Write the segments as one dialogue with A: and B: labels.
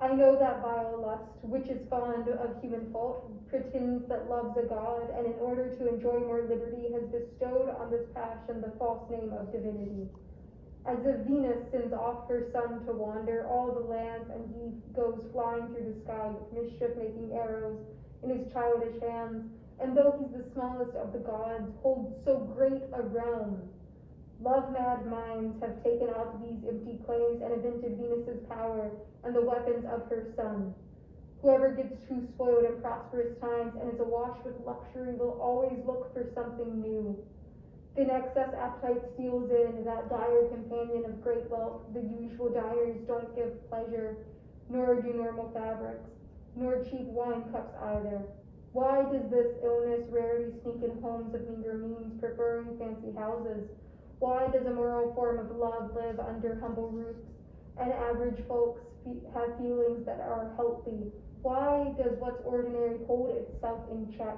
A: I know that vile lust, which is fond of human fault, pretends that loves a god, and in order to enjoy more liberty has bestowed on this passion the false name of divinity. As if Venus sends off her son to wander all the lands, and he goes flying through the sky with mischief-making arrows in his childish hands, and though he's the smallest of the gods, holds so great a realm. Love-mad minds have taken up these empty claims and invented Venus's power and the weapons of her son. Whoever gets too spoiled in prosperous times and is awash with luxury will always look for something new. Then excess appetite steals in, that dire companion of great wealth. The usual diners don't give pleasure, nor do normal fabrics, nor cheap wine cups either. Why does this illness rarely sneak in homes of meager means, preferring fancy houses? Why does a moral form of love live under humble roofs, and average folks have feelings that are healthy? Why does what's ordinary hold itself in check?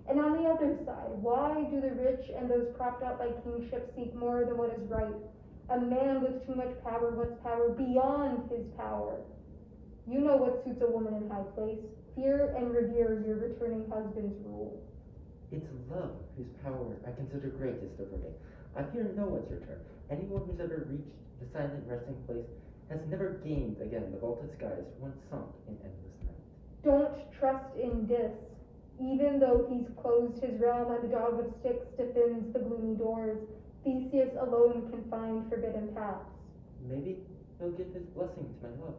A: And on the other side, why do the rich and those propped up by kingship seek more than what is right? A man with too much power wants power beyond his power. You know what suits a woman in high place. Fear and revere your returning husband's rule.
B: It's love whose power I consider greatest over me. I fear no one's return. Anyone who's ever reached the silent resting place has never gained again the vaulted skies once sunk in endless night.
A: Don't trust in Dis. Even though he's closed his realm and the dog of Styx defends the gloomy doors, Theseus alone can find forbidden paths.
B: Maybe he'll give his blessing to my love.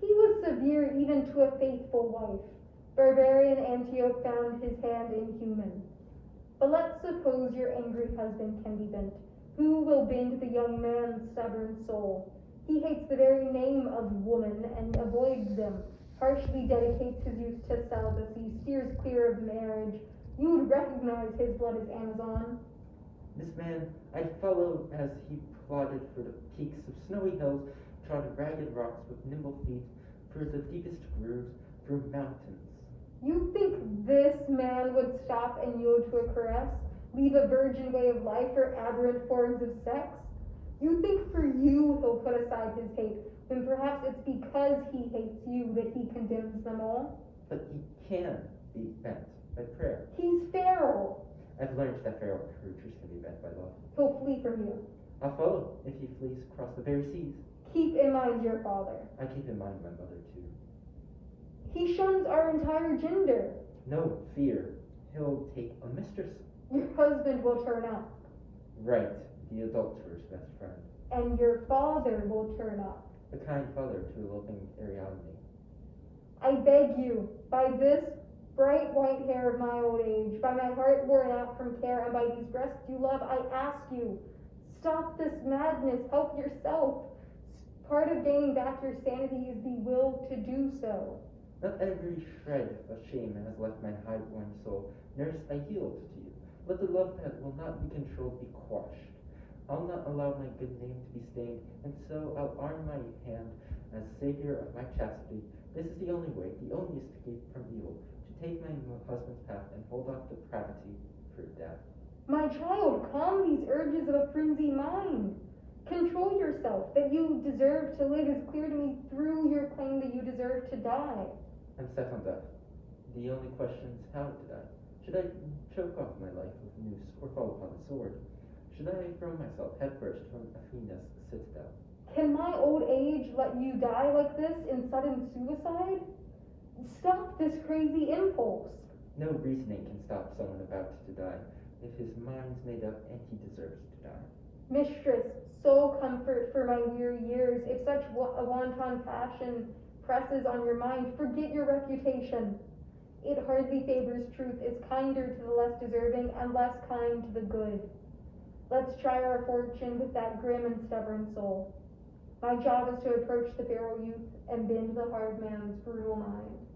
A: He was severe even to a faithful wife. Barbarian Antiope found his hand inhuman. But let's suppose your angry husband can be bent. Who will bend the young man's stubborn soul? He hates the very name of woman and avoids them, harshly dedicates his youth to celibacy, steers clear of marriage. You would recognize his blood as Amazon.
B: This man I'd follow as he plodded for the peaks of snowy hills, trod ragged rocks with nimble feet, for the deepest grooves, through mountains.
A: You think this man would stop and yield to a caress, leave a virgin way of life for aberrant forms of sex? You think for you he'll put aside his hate, when perhaps it's because he hates you that he condemns them all?
B: But he can be bent by prayer.
A: He's feral.
B: I've learned that feral creatures can be bent by love.
A: He'll flee from you.
B: I'll follow if he flees across the very seas.
A: Keep in mind your father.
B: I keep in mind my mother too.
A: He shuns our entire gender.
B: No fear. He'll take a mistress.
A: Your husband will turn up.
B: Right, the adulterer's best friend.
A: And your father will turn up.
B: The kind father to eloping Ariadne.
A: I beg you, by this bright white hair of my old age, by my heart worn out from care, and by these breasts you love, I ask you, stop this madness, help yourself. Part of gaining back your sanity is the will to do so.
B: Not every shred of shame has left my high-born soul. Nurse, I yield to you. Let the love that will not be controlled be quashed. I'll not allow my good name to be stained, and so I'll arm my hand as savior of my chastity. This is the only way, the only escape from evil, to take my husband's path and hold off depravity for death.
A: My child, calm these urges of a frenzied mind. Control yourself. That you deserve to live is clear to me through your claim that you deserve to die.
B: I'm set on death. The only question is how to die. Should I choke off my life with a noose or fall upon the sword? Should I throw myself headfirst from Athena's citadel?
A: Can my old age let you die like this in sudden suicide? Stop this crazy impulse.
B: No reasoning can stop someone about to die if his mind's made up and he deserves to die.
A: Mistress, sole comfort for my weary years, if such a wanton passion presses on your mind, forget your reputation. It hardly favors truth, is kinder to the less deserving and less kind to the good. Let's try our fortune with that grim and stubborn soul. My job is to approach the feral youth and bend the hard man's brutal mind.